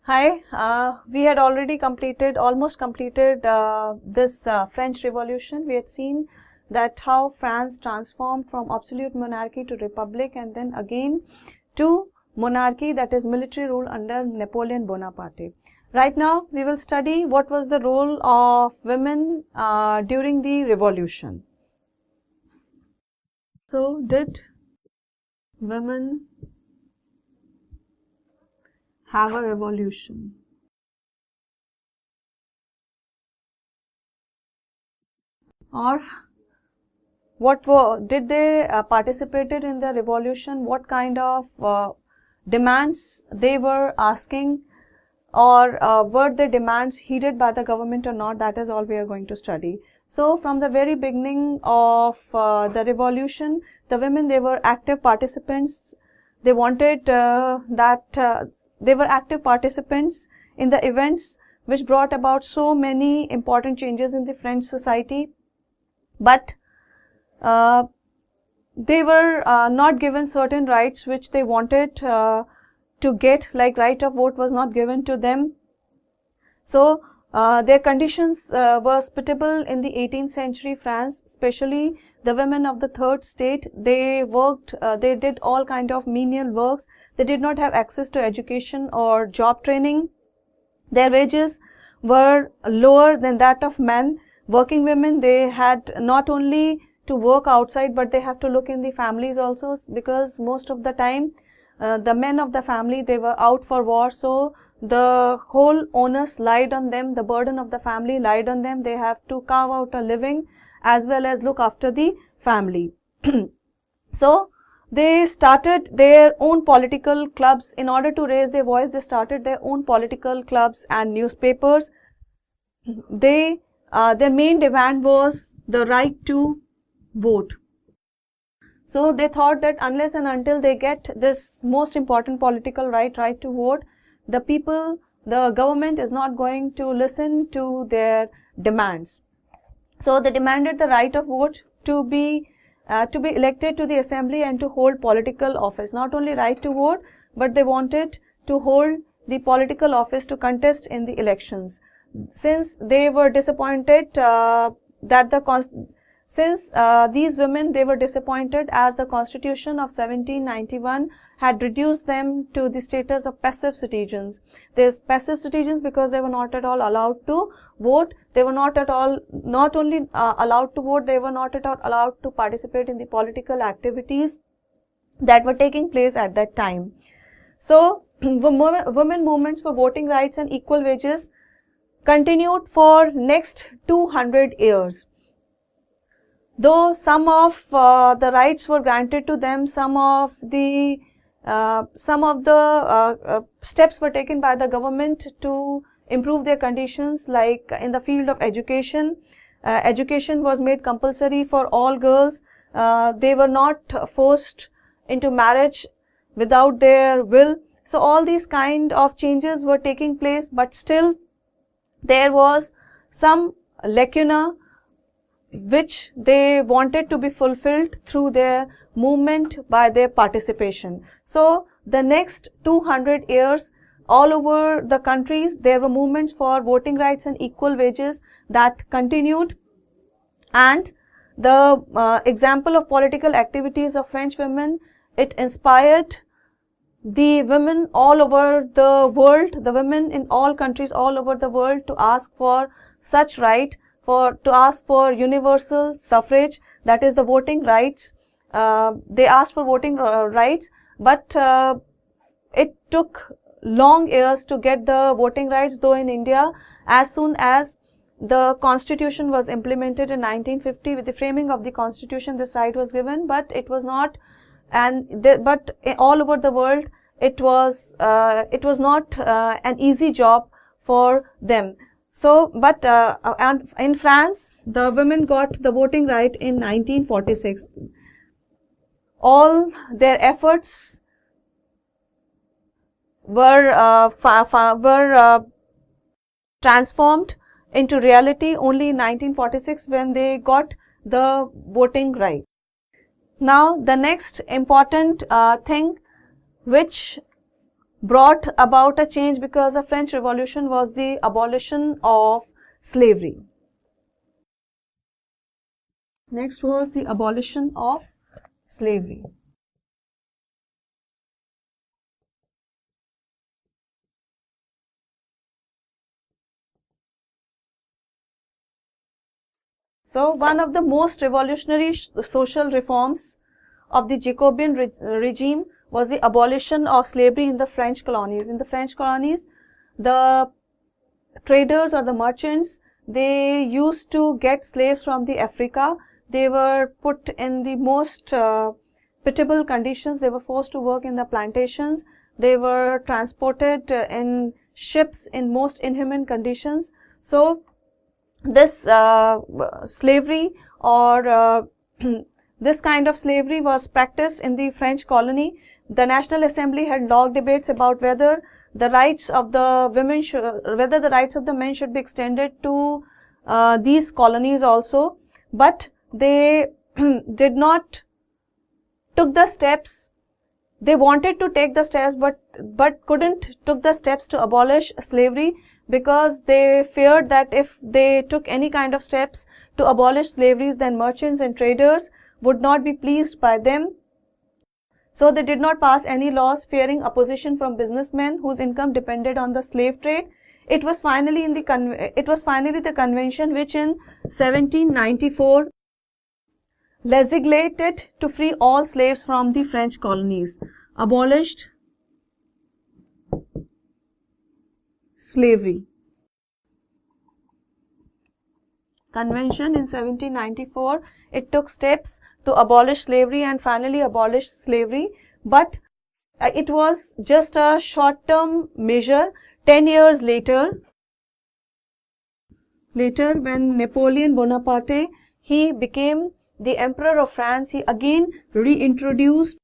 Hi, we had already almost completed this French Revolution. We had seen that how France transformed from absolute monarchy to republic and then again to monarchy, that is military rule under Napoleon Bonaparte. Right now, we will study what was the role of women during the revolution. So, did women have a revolution? Or did they participated in the revolution? What kind of demands they were asking, or were the demands heeded by the government or not? That is all we are going to study. So from the very beginning of the revolution, the women, they were active participants. They wanted they were active participants in the events which brought about so many important changes in the French society, but they were not given certain rights which they wanted to get, like right of vote was not given to them. So their conditions were hospitable in the 18th century France, especially the women of the third state. They worked, they did all kind of menial works. They did not have access to education or job training. Their wages were lower than that of men. Working women, they had not only to work outside, but they have to look in the families also, because most of the time the men of the family, they were out for war, so the whole onus lied on them, the burden of the family lied on them. They have to carve out a living as well as look after the family. So they started their own political clubs. In order to raise their voice, they started their own political clubs and newspapers. Their main demand was the right to vote. So they thought that unless and until they get this most important political right to vote, the government is not going to listen to their demands. So they demanded the right of vote to be elected to the assembly and to hold political office. Not only right to vote, but they wanted to hold the political office, to contest in the elections. Since they were disappointed these women, they were disappointed as the Constitution of 1791 had reduced them to the status of passive citizens. These passive citizens because they were not at all allowed to vote. They were not only allowed to vote, they were not at all allowed to participate in the political activities that were taking place at that time. So women movements for voting rights and equal wages continued for next 200 years. Though some of the rights were granted to them, some of the steps were taken by the government to improve their conditions, like in the field of education. Education was made compulsory for all girls. They were not forced into marriage without their will. So all these kind of changes were taking place, but still there was some lacuna which they wanted to be fulfilled through their movement, by their participation. So the next 200 years, all over the countries, there were movements for voting rights and equal wages that continued, and the example of political activities of French women, it inspired the women all over the world, the women in all countries all over the world, to ask for such right, to ask for universal suffrage, that is the voting rights. They asked for voting rights, but it took long years to get the voting rights, though in India, as soon as the constitution was implemented in 1950, with the framing of the constitution, this right was given, but it was not, but all over the world, it was not an easy job for them. So, but and in France, the women got the voting right in 1946. All their efforts were transformed into reality only in 1946, when they got the voting right. Now, the next important thing which brought about a change because the French Revolution was the abolition of slavery. Next was the abolition of slavery. So, one of the most revolutionary social reforms of the Jacobean regime was the abolition of slavery in the French colonies. In the French colonies, the traders or the merchants, they used to get slaves from the Africa. They were put in the most pitiable conditions. They were forced to work in the plantations. They were transported in ships in most inhuman conditions. So, this slavery or this kind of slavery was practiced in the French colony. The National Assembly had long debates about whether the rights of the women whether the rights of the men should be extended to these colonies also, but they did not took the steps. They wanted to take the steps, but couldn't took the steps to abolish slavery, because they feared that if they took any kind of steps to abolish slavery, then merchants and traders would not be pleased by them. So they did not pass any laws, fearing opposition from businessmen whose income depended on the slave trade. It was finally the convention which in 1794 legislated to free all slaves from the French colonies, abolished slavery. Convention in 1794, it took steps to abolish slavery and finally abolished slavery, but it was just a short-term measure. 10 years later, when Napoleon Bonaparte, he became the Emperor of France, he again reintroduced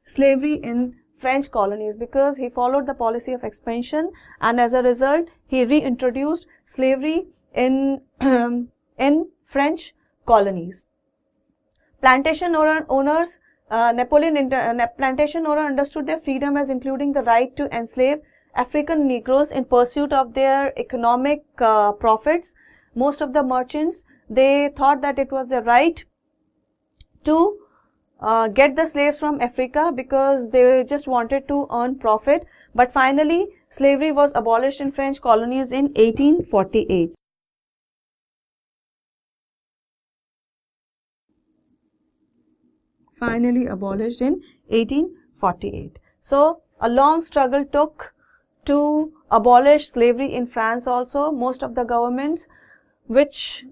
slavery in French colonies, because he followed the policy of expansion, and as a result he reintroduced slavery in in French colonies. Plantation owners, plantation owner understood their freedom as including the right to enslave African Negroes in pursuit of their economic profits. Most of the merchants, they thought that it was their right to get the slaves from Africa because they just wanted to earn profit. But finally, slavery was abolished in French colonies in 1848. Finally abolished in 1848. So, a long struggle took to abolish slavery in France also. Most of the governments which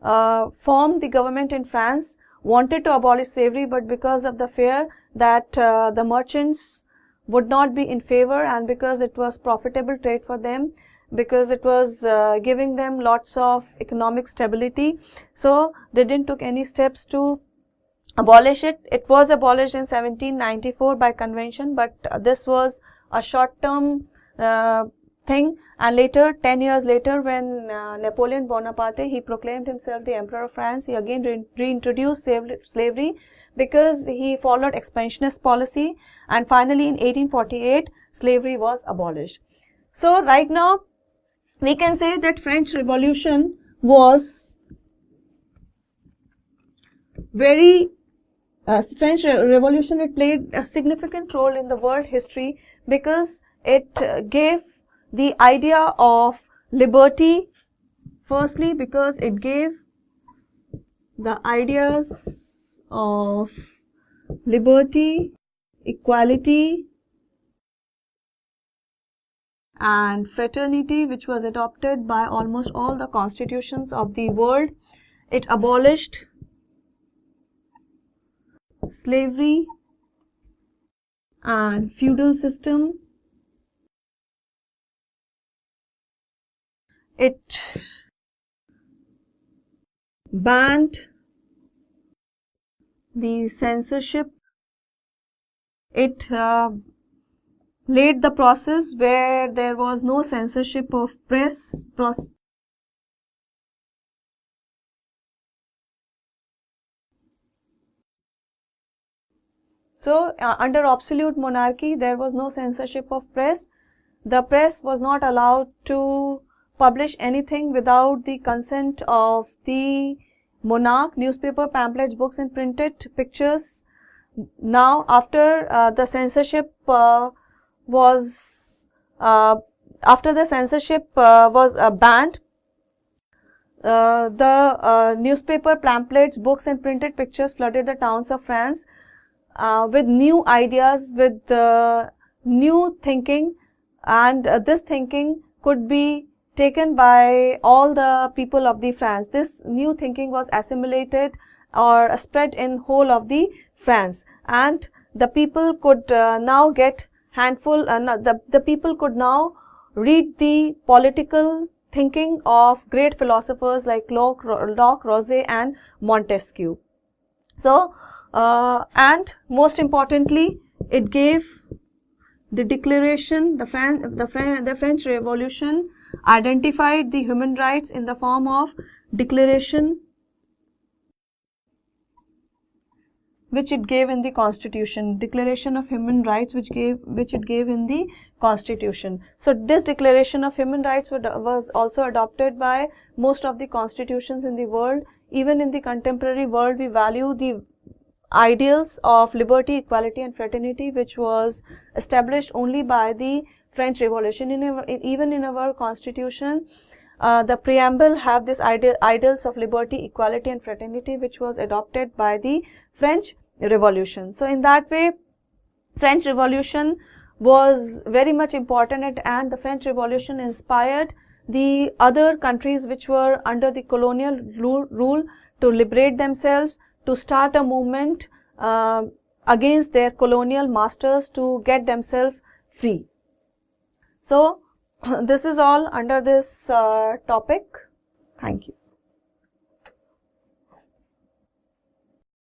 formed the government in France wanted to abolish slavery, but because of the fear that the merchants would not be in favor, and because it was profitable trade for them, because it was giving them lots of economic stability, so they didn't took any steps to abolish it. It was abolished in 1794 by convention, but this was a short-term thing, and later, 10 years later, when Napoleon Bonaparte, he proclaimed himself the Emperor of France, he again reintroduced slavery because he followed expansionist policy, and finally in 1848 slavery was abolished. So right now we can say that French Revolution was very French Revolution, it played a significant role in the world history because it gave the idea of liberty. Firstly, because it gave the ideas of liberty, equality and fraternity, which was adopted by almost all the constitutions of the world. It abolished slavery and feudal system. It banned the censorship. It laid the process where there was no censorship of press. So under absolute monarchy, there was no censorship of press. The press was not allowed to publish anything without the consent of the monarch. Newspaper, pamphlets, books and printed pictures. Now after the censorship was banned, the newspaper, pamphlets, books and printed pictures flooded the towns of France with new ideas, with new thinking, and this thinking could be taken by all the people of the France. This new thinking was assimilated or spread in whole of the France, and the people could now get handful, the people could now read the political thinking of great philosophers like Locke, Rousseau and Montesquieu. So, and most importantly, it gave the declaration, the French Revolution identified the human rights in the form of declaration, which it gave in the Constitution, Declaration of Human Rights, which it gave in the Constitution. So this Declaration of Human Rights was also adopted by most of the constitutions in the world. Even in the contemporary world, we value the ideals of liberty, equality and fraternity, which was established only by the French Revolution. Even in our Constitution, the preamble have this ideals of liberty, equality and fraternity, which was adopted by the French Revolution. So in that way, French Revolution was very much important, and the French Revolution inspired the other countries which were under the colonial rule to liberate themselves, to start a movement against their colonial masters, to get themselves free. So this is all under this topic. Thank you.